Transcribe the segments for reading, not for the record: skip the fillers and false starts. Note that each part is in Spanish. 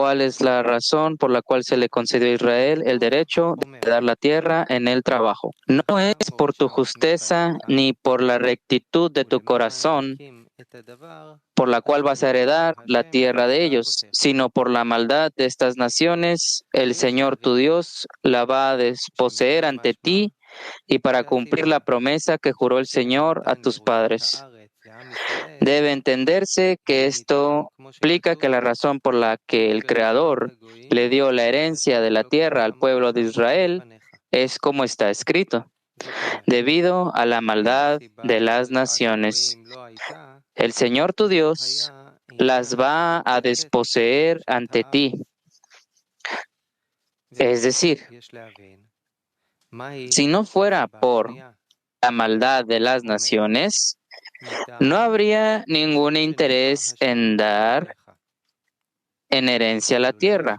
¿Cuál es la razón por la cual se le concedió a Israel el derecho de dar la tierra en el trabajo? No es por tu justeza ni por la rectitud de tu corazón por la cual vas a heredar la tierra de ellos, sino por la maldad de estas naciones, el Señor tu Dios la va a desposeer ante ti y para cumplir la promesa que juró el Señor a tus padres. Debe entenderse que esto explica que la razón por la que el Creador le dio la herencia de la tierra al pueblo de Israel es como está escrito, debido a la maldad de las naciones. El Señor tu Dios las va a desposeer ante ti. Es decir, si no fuera por la maldad de las naciones, no habría ningún interés en dar en herencia la tierra.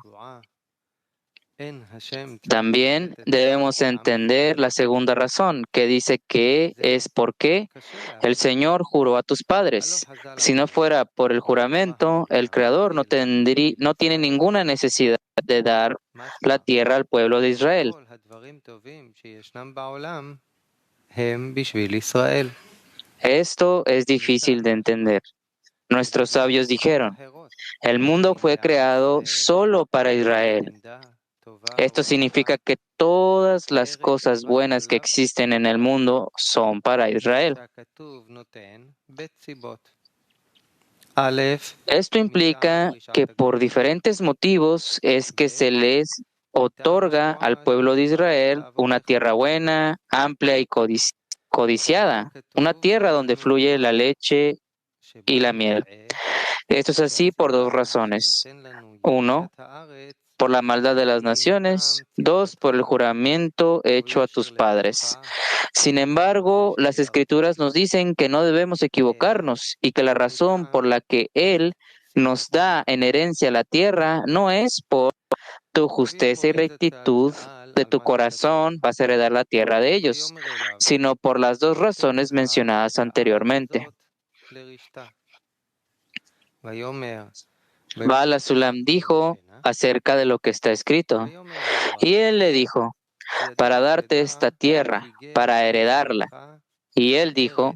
También debemos entender la segunda razón, que dice que es porque el Señor juró a tus padres. Si no fuera por el juramento, el Creador no tiene ninguna necesidad de dar la tierra al pueblo de Israel. Esto es difícil de entender. Nuestros sabios dijeron, el mundo fue creado solo para Israel. Esto significa que todas las cosas buenas que existen en el mundo son para Israel. Esto implica que por diferentes motivos es que se les otorga al pueblo de Israel una tierra buena, amplia y codiciada, una tierra donde fluye la leche y la miel. Esto es así por dos razones. Uno, por la maldad de las naciones. Dos, por el juramento hecho a tus padres. Sin embargo, las Escrituras nos dicen que no debemos equivocarnos y que la razón por la que Él nos da en herencia la tierra no es por tu justeza y rectitud de tu corazón vas a heredar la tierra de ellos, sino por las dos razones mencionadas anteriormente. Baal Sulam dijo acerca de lo que está escrito, y él le dijo, para darte esta tierra, para heredarla. Y él dijo,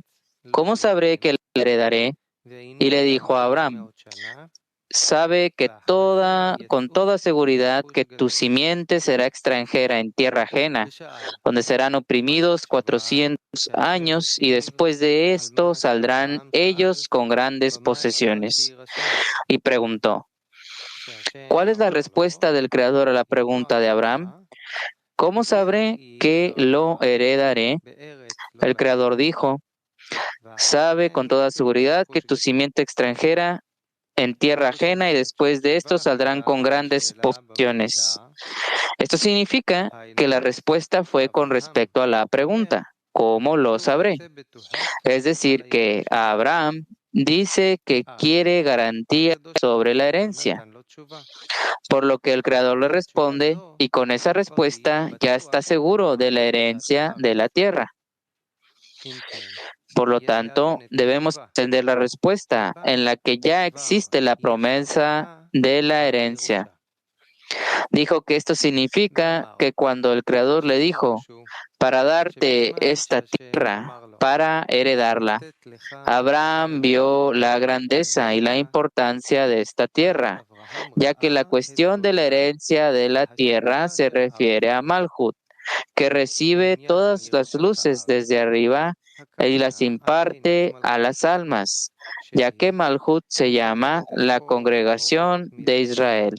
¿cómo sabré que la heredaré? Y le dijo a Abraham, sabe que con toda seguridad que tu simiente será extranjera en tierra ajena, donde serán oprimidos 400 años y después de esto saldrán ellos con grandes posesiones. Y preguntó, ¿cuál es la respuesta del Creador a la pregunta de Abraham? ¿Cómo sabré que lo heredaré? El Creador dijo, sabe con toda seguridad que tu simiente extranjera en tierra ajena y después de esto saldrán con grandes posesiones. Esto significa que la respuesta fue con respecto a la pregunta, ¿cómo lo sabré? Es decir, que Abraham dice que quiere garantía sobre la herencia, por lo que el Creador le responde y con esa respuesta ya está seguro de la herencia de la tierra. Por lo tanto, debemos entender la respuesta en la que ya existe la promesa de la herencia. Dijo que esto significa que cuando el Creador le dijo, para darte esta tierra, para heredarla, Abraham vio la grandeza y la importancia de esta tierra, ya que la cuestión de la herencia de la tierra se refiere a Malhut, que recibe todas las luces desde arriba y las imparte a las almas, ya que Malhut se llama la congregación de Israel.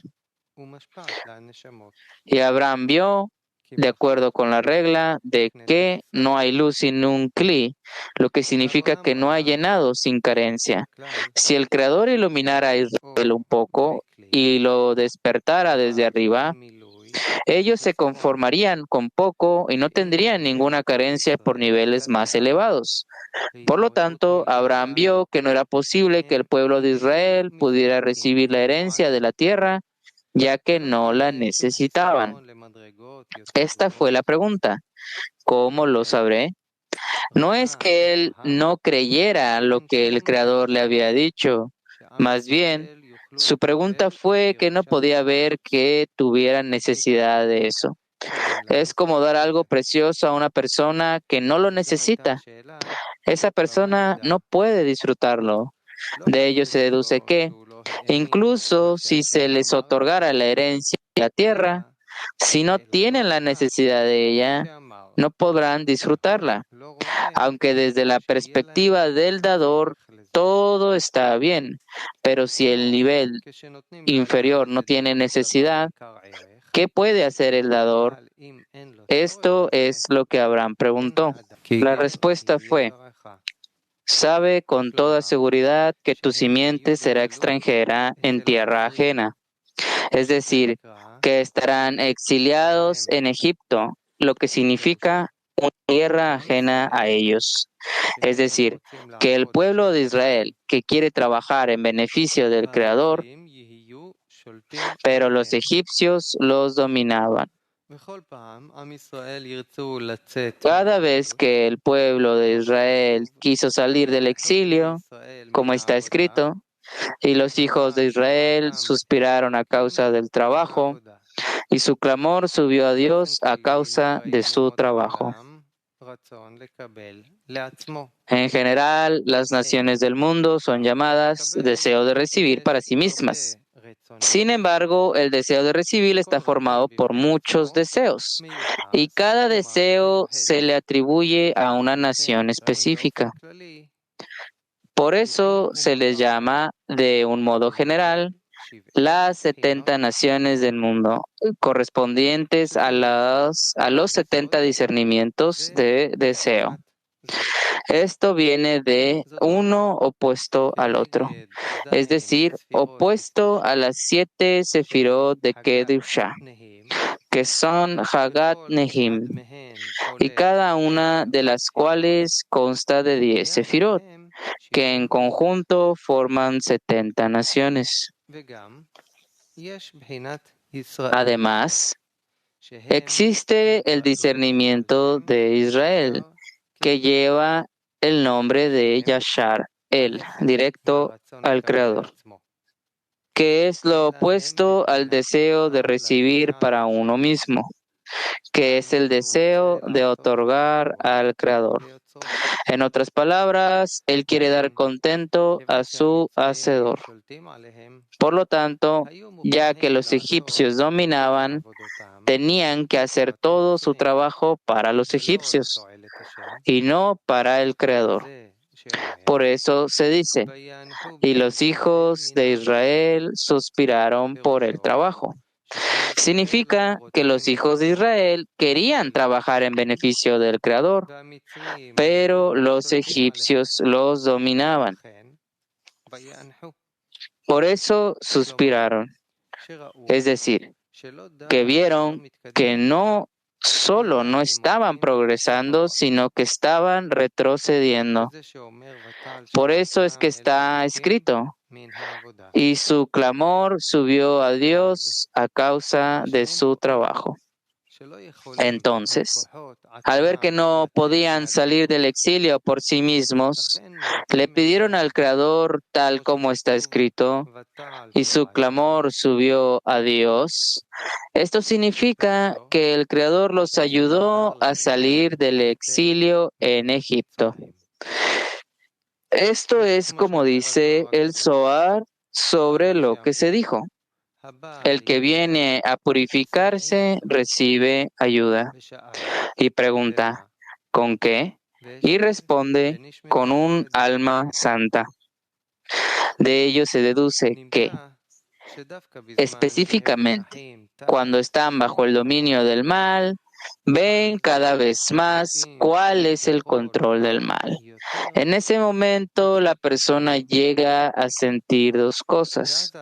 Y Abraham vio, de acuerdo con la regla, de que no hay luz sin un cli, lo que significa que no hay llenado sin carencia. Si el Creador iluminara a Israel un poco y lo despertara desde arriba, ellos se conformarían con poco y no tendrían ninguna carencia por niveles más elevados. Por lo tanto, Abraham vio que no era posible que el pueblo de Israel pudiera recibir la herencia de la tierra, ya que no la necesitaban. Esta fue la pregunta. ¿Cómo lo sabré? No es que él no creyera lo que el Creador le había dicho. Más bien, Su pregunta fue que no podía ver que tuvieran necesidad de eso. Es como dar algo precioso a una persona que no lo necesita. Esa persona no puede disfrutarlo. De ello se deduce que, incluso si se les otorgara la herencia de la tierra, si no tienen la necesidad de ella, no podrán disfrutarla. Aunque desde la perspectiva del dador todo está bien, pero si el nivel inferior no tiene necesidad, ¿qué puede hacer el dador? Esto es lo que Abraham preguntó. La respuesta fue: sabe con toda seguridad que tu simiente será extranjera en tierra ajena, es decir, que estarán exiliados en Egipto, lo que significa una tierra ajena a ellos. Es decir, que el pueblo de Israel que quiere trabajar en beneficio del Creador, pero los egipcios los dominaban. Cada vez que el pueblo de Israel quiso salir del exilio, como está escrito, y los hijos de Israel suspiraron a causa del trabajo, y su clamor subió a Dios a causa de su trabajo. En general, las naciones del mundo son llamadas deseo de recibir para sí mismas. Sin embargo, el deseo de recibir está formado por muchos deseos, y cada deseo se le atribuye a una nación específica. Por eso se les llama, de un modo general, las 70 naciones del mundo, correspondientes a los 70 discernimientos de deseo. Esto viene de uno opuesto al otro, es decir, opuesto a las 7 sefirot de Kedusha, que son Hagat Nehim, y cada una de las cuales consta de 10 sefirot, que en conjunto forman 70 naciones. Además, existe el discernimiento de Israel, que lleva el nombre de Yashar, el directo al Creador, que es lo opuesto al deseo de recibir para uno mismo, que es el deseo de otorgar al Creador. En otras palabras, él quiere dar contento a su Hacedor. Por lo tanto, ya que los egipcios dominaban, tenían que hacer todo su trabajo para los egipcios y no para el Creador. Por eso se dice, y los hijos de Israel suspiraron por el trabajo. Significa que los hijos de Israel querían trabajar en beneficio del Creador, pero los egipcios los dominaban. Por eso suspiraron. Es decir, que vieron que no solo no estaban progresando, sino que estaban retrocediendo. Por eso es que está escrito, y su clamor subió a Dios a causa de su trabajo. Entonces, al ver que no podían salir del exilio por sí mismos, le pidieron al Creador tal como está escrito, y su clamor subió a Dios. Esto significa que el Creador los ayudó a salir del exilio en Egipto. Esto es como dice el Zohar sobre lo que se dijo. El que viene a purificarse recibe ayuda. Y pregunta, ¿con qué? Y responde, con un alma santa. De ello se deduce que, específicamente, cuando están bajo el dominio del mal, ven cada vez más cuál es el control del mal. En ese momento, la persona llega a sentir dos cosas.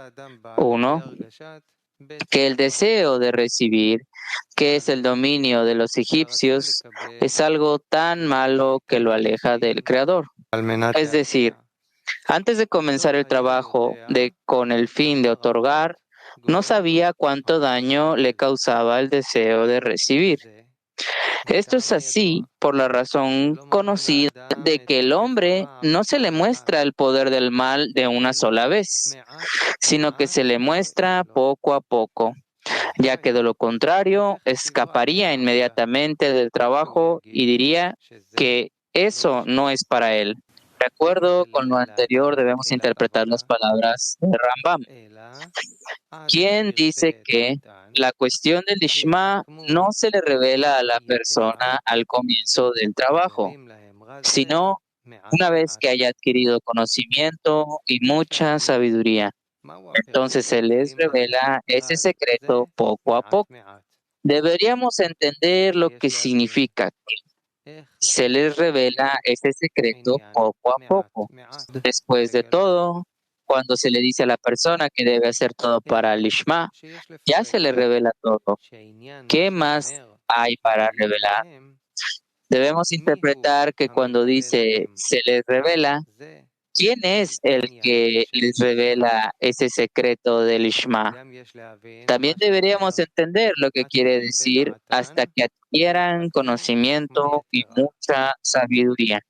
Uno, que el deseo de recibir, que es el dominio de los egipcios, es algo tan malo que lo aleja del Creador. Es decir, antes de comenzar el trabajo con el fin de otorgar, no sabía cuánto daño le causaba el deseo de recibir. Esto es así por la razón conocida de que el hombre no se le muestra el poder del mal de una sola vez, sino que se le muestra poco a poco, ya que de lo contrario escaparía inmediatamente del trabajo y diría que eso no es para él. De acuerdo con lo anterior, debemos interpretar las palabras de Rambam, quien dice que la cuestión del Lishma no se le revela a la persona al comienzo del trabajo, sino una vez que haya adquirido conocimiento y mucha sabiduría. Entonces se les revela ese secreto poco a poco. Deberíamos entender lo que significa que se les revela ese secreto poco a poco. Después de todo, cuando se le dice a la persona que debe hacer todo para el Lishma, ya se le revela todo. ¿Qué más hay para revelar? Debemos interpretar que cuando dice se les revela, ¿quién es el que les revela ese secreto del Ishma? También deberíamos entender lo que quiere decir hasta que adquieran conocimiento y mucha sabiduría.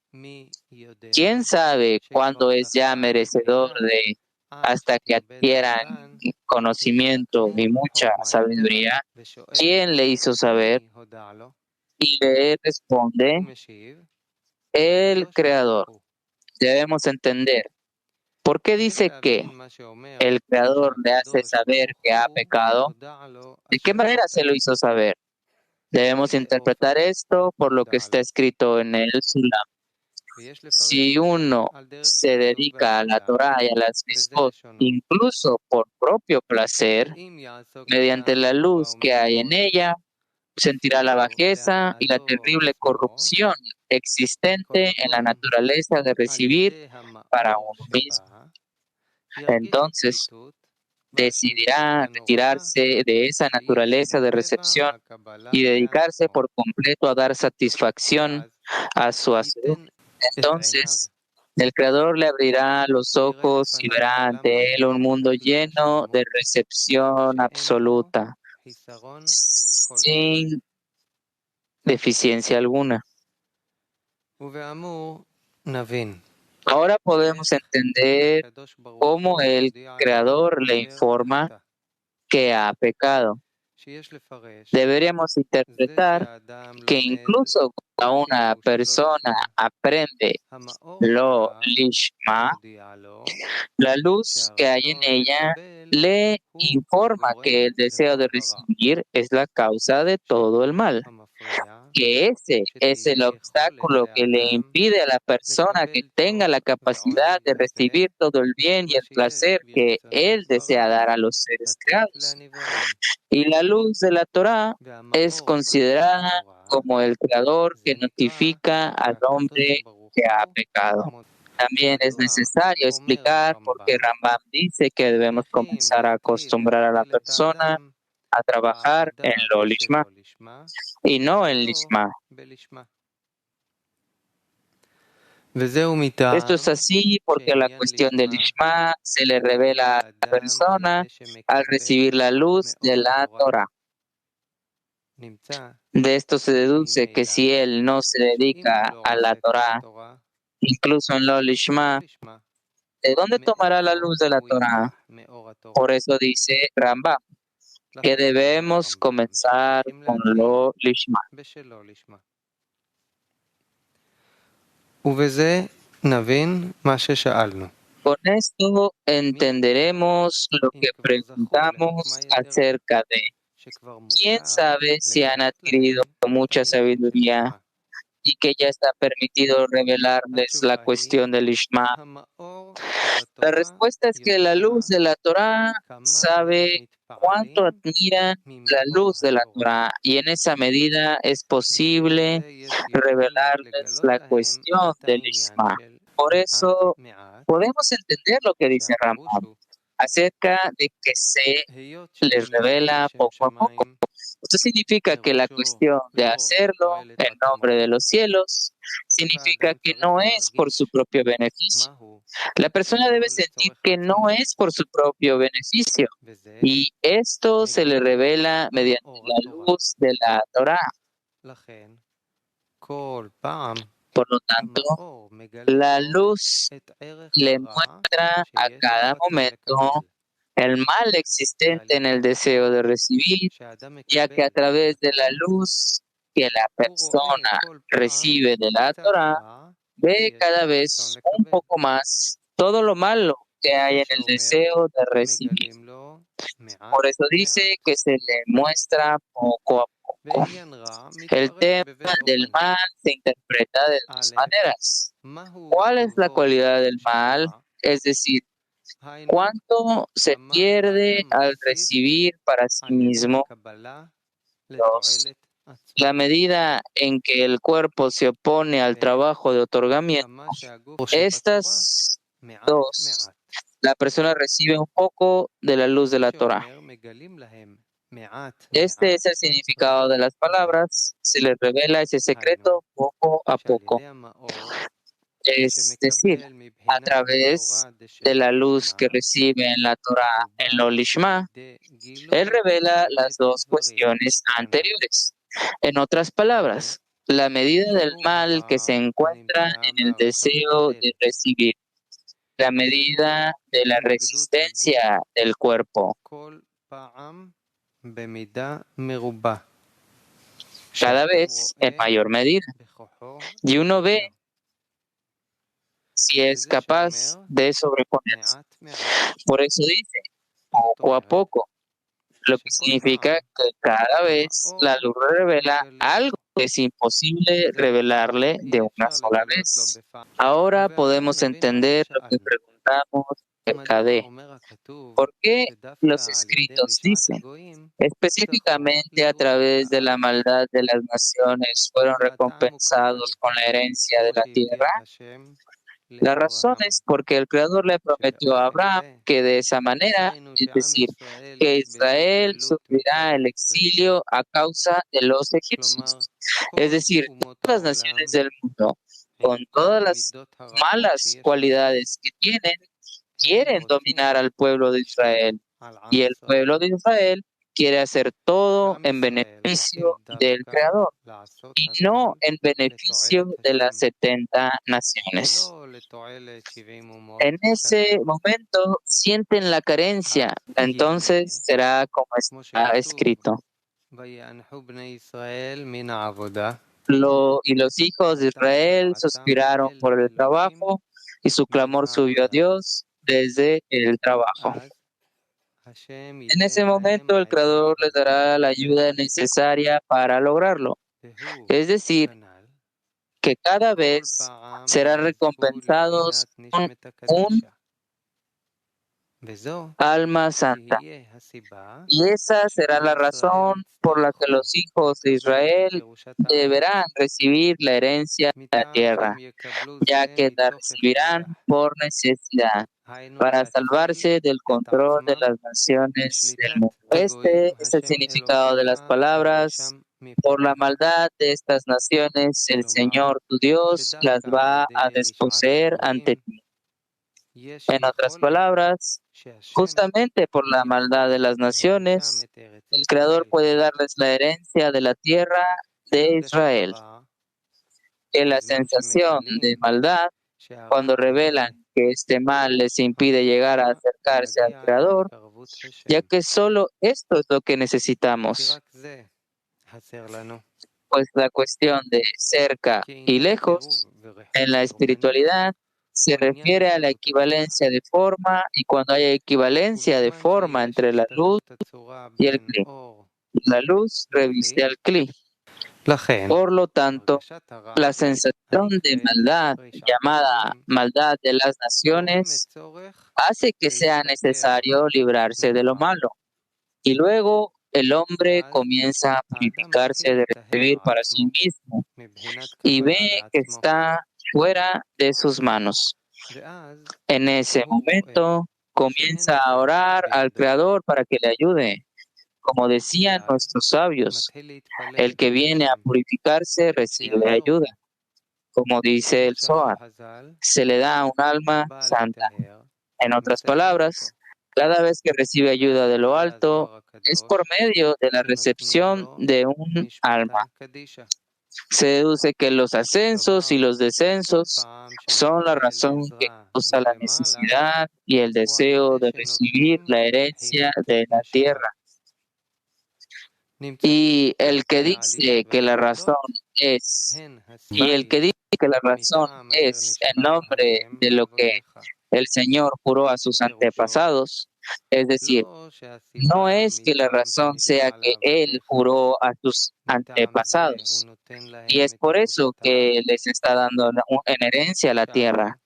¿Quién sabe cuándo es ya merecedor de hasta que adquieran conocimiento y mucha sabiduría? ¿Quién le hizo saber? Y le responde el Creador. Debemos entender. ¿Por qué dice que el Creador le hace saber que ha pecado? ¿De qué manera se lo hizo saber? Debemos interpretar esto por lo que está escrito en el Sulam. Si uno se dedica a la Torah y a las mitzvot, incluso por propio placer, mediante la luz que hay en ella, sentirá la bajeza y la terrible corrupción existente en la naturaleza de recibir para uno mismo. Entonces, decidirá retirarse de esa naturaleza de recepción y dedicarse por completo a dar satisfacción a su azul. Entonces, el Creador le abrirá los ojos y verá ante él un mundo lleno de recepción absoluta, sin deficiencia alguna. Ahora podemos entender cómo el Creador le informa que ha pecado. Deberíamos interpretar que incluso cuando una persona aprende lo lishma, la luz que hay en ella le informa que el deseo de recibir es la causa de todo el mal, que ese es el obstáculo que le impide a la persona que tenga la capacidad de recibir todo el bien y el placer que él desea dar a los seres creados. Y la luz de la Torá es considerada como el creador que notifica al hombre que ha pecado. También es necesario explicar por qué Rambam dice que debemos comenzar a acostumbrar a la persona a trabajar en lo lishma y no en lishma. Esto es así porque la cuestión del lishma se le revela a la persona al recibir la luz de la Torah. De esto se deduce que si él no se dedica a la Torah, incluso en lo lishma, ¿de dónde tomará la luz de la Torah? Por eso dice Rambam que debemos comenzar con lo lishma. Con esto entenderemos lo que preguntamos acerca de quién sabe si han adquirido mucha sabiduría y que ya está permitido revelarles la cuestión del Ishma. La respuesta es que la luz de la Torah sabe cuánto admiran la luz de la Torah y en esa medida es posible revelarles la cuestión del Ishma. Por eso podemos entender lo que dice Rambam acerca de que se les revela poco a poco. Esto significa que la cuestión de hacerlo en nombre de los cielos significa que no es por su propio beneficio. La persona debe sentir que no es por su propio beneficio y esto se le revela mediante la luz de la Torah. Por lo tanto, la luz le muestra a cada momento el mal existente en el deseo de recibir, ya que a través de la luz que la persona recibe de la Torah, ve cada vez un poco más todo lo malo que hay en el deseo de recibir. Por eso dice que se le muestra poco a poco. El tema del mal se interpreta de dos maneras. ¿Cuál es la cualidad del mal? Es decir, ¿cuánto se pierde al recibir para sí mismo? Dos, la medida en que el cuerpo se opone al trabajo de otorgamiento. Estas dos, la persona recibe un poco de la luz de la Torah. Este es el significado de las palabras. Se les revela ese secreto poco a poco. Es decir, a través de la luz que recibe en la Torah, en lo Lishma, él revela las dos cuestiones anteriores. En otras palabras, la medida del mal que se encuentra en el deseo de recibir, la medida de la resistencia del cuerpo, cada vez en mayor medida. Y uno ve si es capaz de sobreponerse. Por eso dice, poco a poco, lo que significa que cada vez la luz revela algo que es imposible revelarle de una sola vez. Ahora podemos entender lo que preguntamos acerca de por qué los escritos dicen, específicamente a través de la maldad de las naciones fueron recompensados con la herencia de la tierra. La razón es porque el Creador le prometió a Abraham que de esa manera, es decir, que Israel sufrirá el exilio a causa de los egipcios. Es decir, todas las naciones del mundo, con todas las malas cualidades que tienen, quieren dominar al pueblo de Israel. Y el pueblo de Israel quiere hacer todo en beneficio del Creador y no en beneficio de las 70 naciones. En ese momento sienten la carencia, entonces será como está escrito. Y los hijos de Israel suspiraron por el trabajo y su clamor subió a Dios desde el trabajo. En ese momento el Creador les dará la ayuda necesaria para lograrlo. Es decir, que cada vez serán recompensados con un alma santa. Y esa será la razón por la que los hijos de Israel deberán recibir la herencia de la tierra, ya que la recibirán por necesidad, para salvarse del control de las naciones del mundo. Este es el significado de las palabras. Por la maldad de estas naciones, el Señor tu Dios las va a desposeer ante ti. En otras palabras, justamente por la maldad de las naciones, el Creador puede darles la herencia de la tierra de Israel. Que la sensación de maldad, cuando revelan que este mal les impide llegar a acercarse al Creador, ya que solo esto es lo que necesitamos. Pues la cuestión de cerca y lejos en la espiritualidad se refiere a la equivalencia de forma, y cuando hay equivalencia de forma entre la luz y el Kli, la luz reviste al Kli. Por lo tanto, la sensación de maldad, llamada maldad de las naciones, hace que sea necesario librarse de lo malo. Y luego el hombre comienza a purificarse de recibir para sí mismo y ve que está fuera de sus manos. En ese momento comienza a orar al Creador para que le ayude. Como decían nuestros sabios, el que viene a purificarse recibe ayuda. Como dice el Zohar, se le da un alma santa. En otras palabras, Cada vez que recibe ayuda de lo alto, es por medio de la recepción de un alma. Se deduce que los ascensos y los descensos son la razón que causa la necesidad y el deseo de recibir la herencia de la tierra. Y el que dice que la razón es, en nombre de lo que el Señor juró a sus antepasados, es decir, no es que la razón sea que Él juró a sus antepasados, y es por eso que les está dando en herencia la tierra.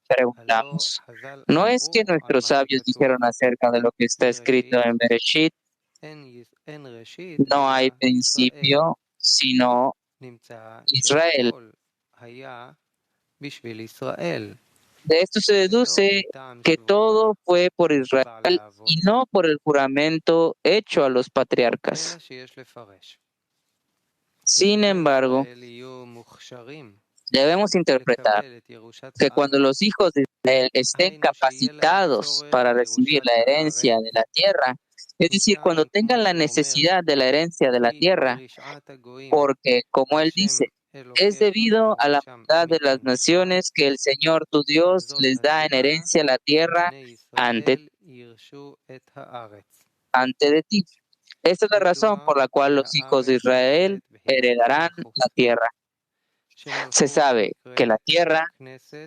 Preguntamos, ¿no es que nuestros sabios dijeron acerca de lo que está escrito en Bereshit? No hay principio sino Israel. De esto se deduce que todo fue por Israel y no por el juramento hecho a los patriarcas. Sin embargo, debemos interpretar que cuando los hijos de Israel estén capacitados para recibir la herencia de la tierra, es decir, cuando tengan la necesidad de la herencia de la tierra, porque, como él dice, es debido a la maldad de las naciones que el Señor tu Dios les da en herencia la tierra ante de ti. Esta es la razón por la cual los hijos de Israel heredarán la tierra. Se sabe que la tierra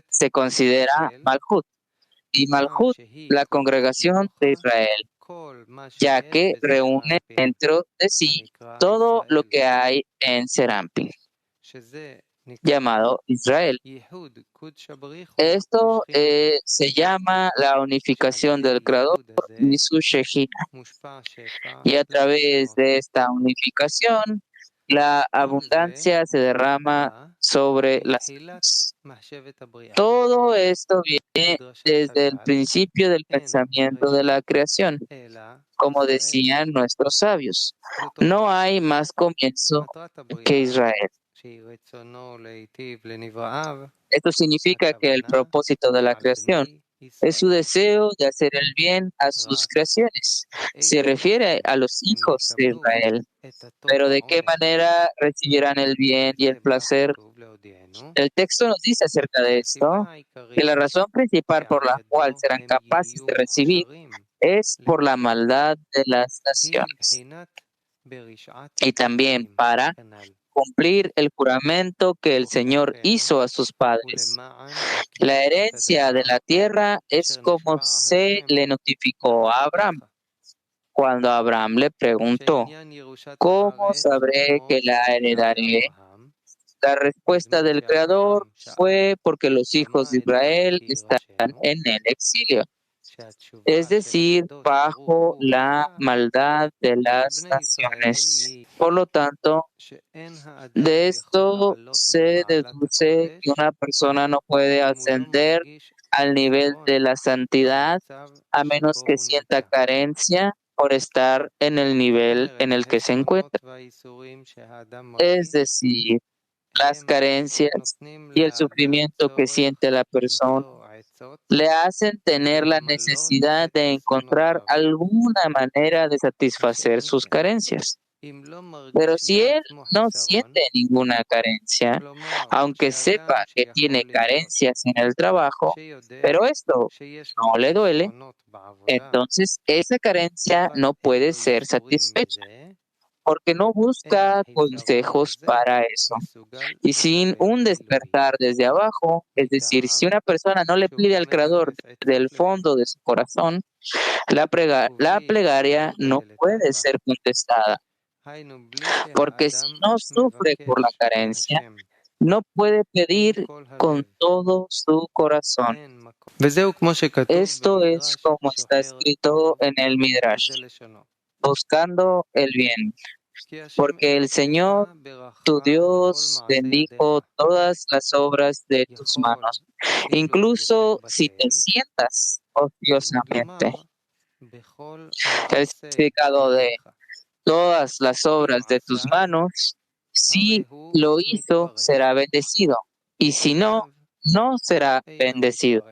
se considera Malhut, y Malhut la congregación de Israel, ya que reúne dentro de sí todo lo que hay en Serampín, llamado Israel. Esto se llama la unificación del Creador y su Shejina. Y a través de esta unificación, la abundancia se derrama sobre las cosas. Todo esto viene desde el principio del pensamiento de la creación, como decían nuestros sabios. No hay más comienzo que Israel. Esto significa que el propósito de la creación es su deseo de hacer el bien a sus creaciones. Se refiere a los hijos de Israel. Pero ¿de qué manera recibirán el bien y el placer? El texto nos dice acerca de esto, que la razón principal por la cual serán capaces de recibir es por la maldad de las naciones. Y también para cumplir el juramento que el Señor hizo a sus padres. La herencia de la tierra es como se le notificó a Abraham. Cuando Abraham le preguntó, ¿cómo sabré que la heredaré? La respuesta del Creador fue porque los hijos de Israel están en el exilio, es decir, bajo la maldad de las naciones. Por lo tanto, de esto se deduce que una persona no puede ascender al nivel de la santidad a menos que sienta carencia por estar en el nivel en el que se encuentra. Es decir, las carencias y el sufrimiento que siente la persona le hacen tener la necesidad de encontrar alguna manera de satisfacer sus carencias. Pero si él no siente ninguna carencia, aunque sepa que tiene carencias en el trabajo, pero esto no le duele, entonces esa carencia no puede ser satisfecha, porque no busca consejos para eso. Y sin un despertar desde abajo, es decir, si una persona no le pide al Creador del fondo de su corazón, la plegaria no puede ser contestada, porque si no sufre por la carencia, no puede pedir con todo su corazón. Esto es como está escrito en el Midrash, buscando el bien, porque el Señor, tu Dios, bendijo todas las obras de tus manos, incluso si te sientas ociosamente. El significado de todas las obras de tus manos, si lo hizo, será bendecido, y si no, no será bendecido.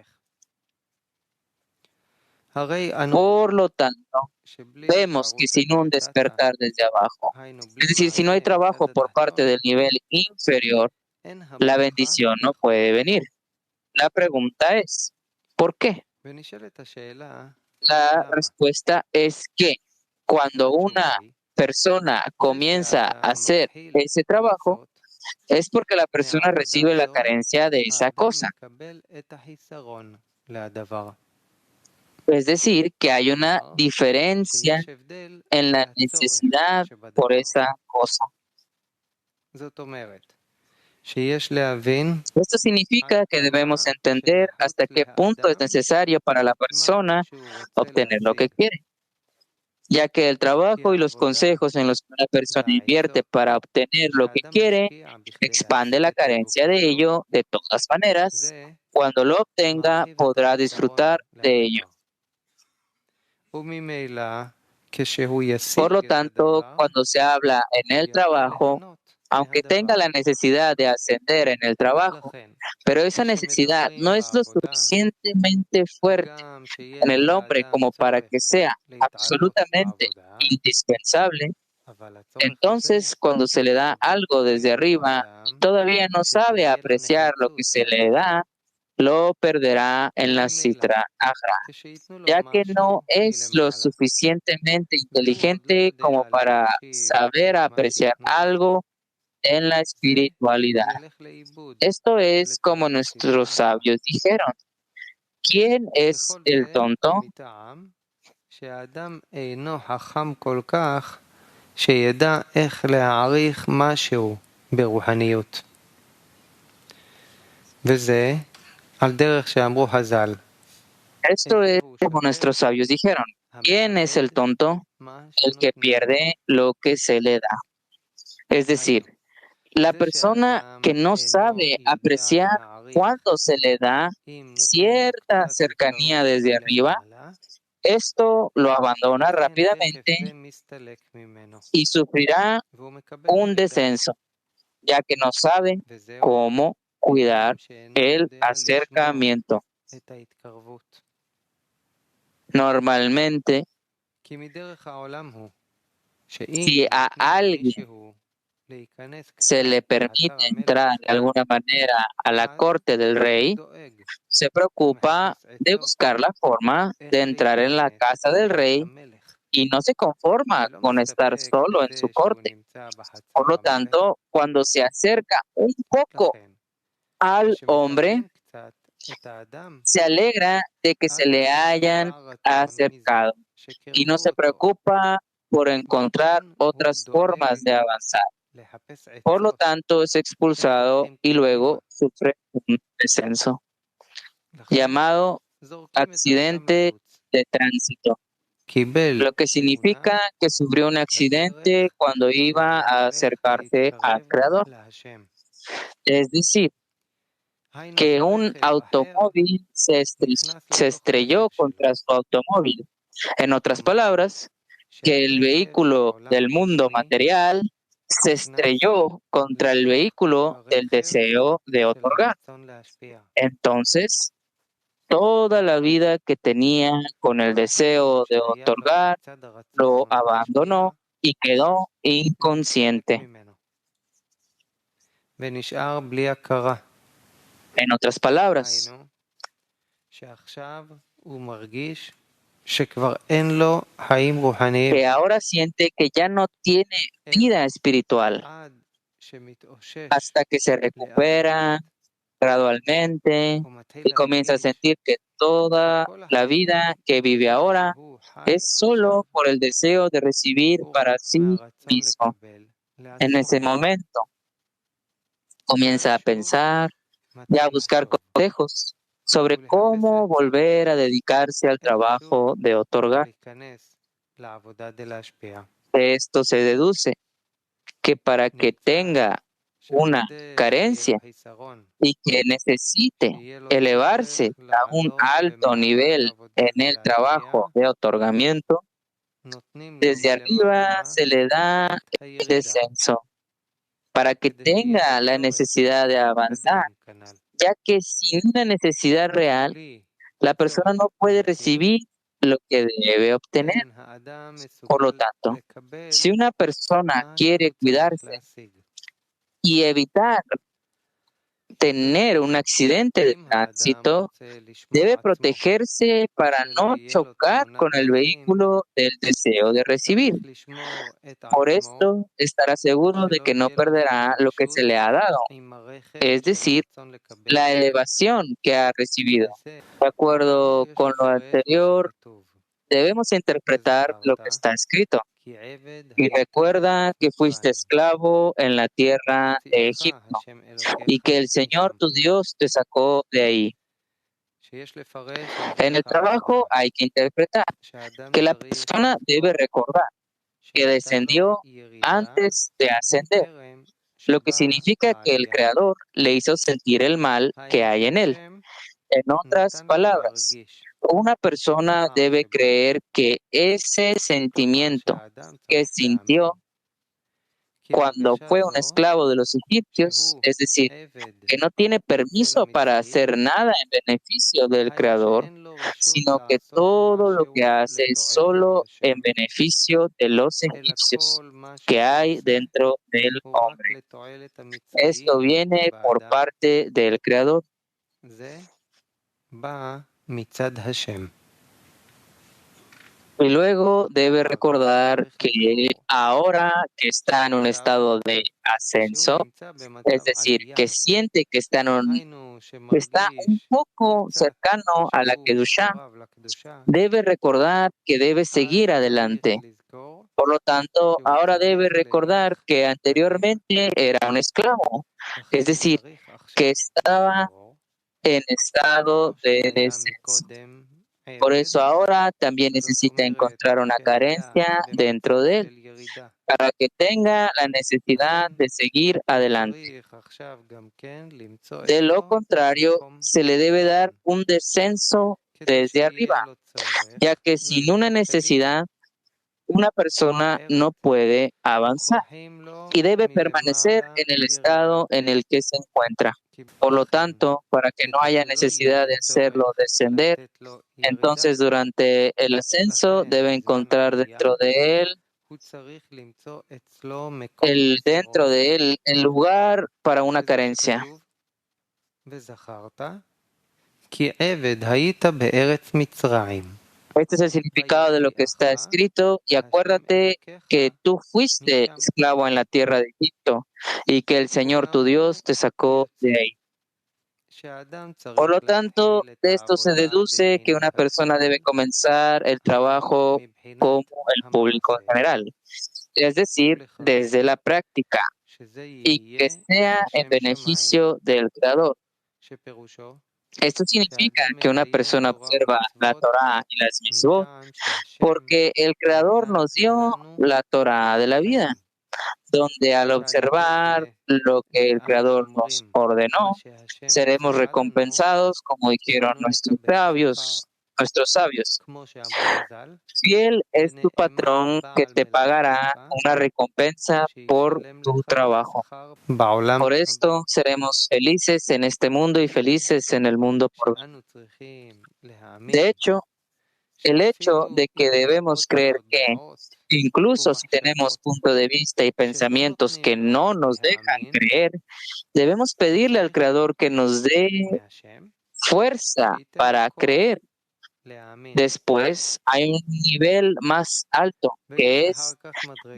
Por lo tanto, vemos que sin un despertar desde abajo, es decir, si no hay trabajo por parte del nivel inferior, la bendición no puede venir. La pregunta es, ¿por qué? La respuesta es que cuando una persona comienza a hacer ese trabajo, es porque la persona recibe la carencia de esa cosa. Es decir, que hay una diferencia en la necesidad por esa cosa. Esto significa que debemos entender hasta qué punto es necesario para la persona obtener lo que quiere, ya que el trabajo y los consejos en los que una persona invierte para obtener lo que quiere expande la carencia de ello de todas maneras. Cuando lo obtenga, podrá disfrutar de ello. Por lo tanto, cuando se habla en el trabajo, aunque tenga la necesidad de ascender en el trabajo, pero esa necesidad no es lo suficientemente fuerte en el hombre como para que sea absolutamente indispensable, entonces cuando se le da algo desde arriba y todavía no sabe apreciar lo que se le da, lo perderá en la Sitra Agra, ya que no es lo suficientemente inteligente como para saber apreciar algo en la espiritualidad. Esto es como nuestros sabios dijeron. ¿Quién es el tonto? Esto es como nuestros sabios dijeron. ¿Quién es el tonto? El que pierde lo que se le da. Es decir, la persona que no sabe apreciar cuando se le da cierta cercanía desde arriba, esto lo abandona rápidamente y sufrirá un descenso, ya que no sabe cómo cuidar el acercamiento. Normalmente, si a alguien se le permite entrar de alguna manera a la corte del rey, se preocupa de buscar la forma de entrar en la casa del rey y no se conforma con estar solo en su corte. Por lo tanto, cuando se acerca un poco al hombre, se alegra de que se le hayan acercado y no se preocupa por encontrar otras formas de avanzar. Por lo tanto, es expulsado y luego sufre un descenso, llamado accidente de tránsito, lo que significa que sufrió un accidente cuando iba a acercarse al Creador. Es decir, que un automóvil se estrelló contra su automóvil. En otras palabras, que el vehículo del mundo material se estrelló contra el vehículo del deseo de otorgar. Entonces, toda la vida que tenía con el deseo de otorgar, lo abandonó y quedó inconsciente. En otras palabras, que ahora siente que ya no tiene vida espiritual hasta que se recupera gradualmente y comienza a sentir que toda la vida que vive ahora es solo por el deseo de recibir para sí mismo. En ese momento comienza a pensar y a buscar consejos sobre cómo volver a dedicarse al trabajo de otorgar. De esto se deduce que para que tenga una carencia y que necesite elevarse a un alto nivel en el trabajo de otorgamiento, desde arriba se le da el descenso para que tenga la necesidad de avanzar, ya que sin una necesidad real, la persona no puede recibir lo que debe obtener. Por lo tanto, si una persona quiere cuidarse y evitar tener un accidente de tránsito, debe protegerse para no chocar con el vehículo del deseo de recibir. Por esto, estará seguro de que no perderá lo que se le ha dado, es decir, la elevación que ha recibido. De acuerdo con lo anterior, debemos interpretar lo que está escrito. Y recuerda que fuiste esclavo en la tierra de Egipto y que el Señor tu Dios te sacó de ahí. En el trabajo hay que interpretar que la persona debe recordar que descendió antes de ascender, lo que significa que el Creador le hizo sentir el mal que hay en él. En otras palabras, una persona debe creer que ese sentimiento que sintió cuando fue un esclavo de los egipcios, es decir, que no tiene permiso para hacer nada en beneficio del Creador, sino que todo lo que hace es solo en beneficio de los egipcios que hay dentro del hombre. Esto viene por parte del Creador. Y luego debe recordar que ahora que está en un estado de ascenso, es decir, que siente que está un poco cercano a la Kedushá, debe recordar que debe seguir adelante. Por lo tanto, ahora debe recordar que anteriormente era un esclavo, es decir, que estaba en estado de descenso. Por eso ahora también necesita encontrar una carencia dentro de él para que tenga la necesidad de seguir adelante. De lo contrario, se le debe dar un descenso desde arriba, ya que sin una necesidad, una persona no puede avanzar y debe permanecer en el estado en el que se encuentra. Por lo tanto, para que no haya necesidad de hacerlo descender, entonces durante el ascenso debe encontrar dentro de él el lugar para una carencia. Este es el significado de lo que está escrito y acuérdate que tú fuiste esclavo en la tierra de Egipto y que el Señor tu Dios te sacó de ahí. Por lo tanto, de esto se deduce que una persona debe comenzar el trabajo como el público en general, es decir, desde la práctica, y que sea en beneficio del Creador. Esto significa que una persona observa la Torá y las mitzvot porque el Creador nos dio la Torá de la vida, donde al observar lo que el Creador nos ordenó, seremos recompensados, como dijeron nuestros sabios. Fiel es tu patrón que te pagará una recompensa por tu trabajo. Por esto seremos felices en este mundo y felices en el mundo por venir. De hecho, el hecho de que debemos creer que, incluso si tenemos punto de vista y pensamientos que no nos dejan creer, debemos pedirle al Creador que nos dé fuerza para creer. Después hay un nivel más alto, que es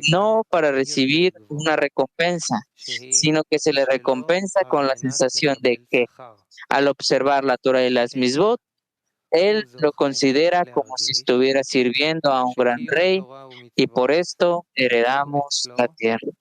no para recibir una recompensa, sino que se le recompensa con la sensación de que al observar la Torah y las Misbot, él lo considera como si estuviera sirviendo a un gran rey y por esto heredamos la tierra.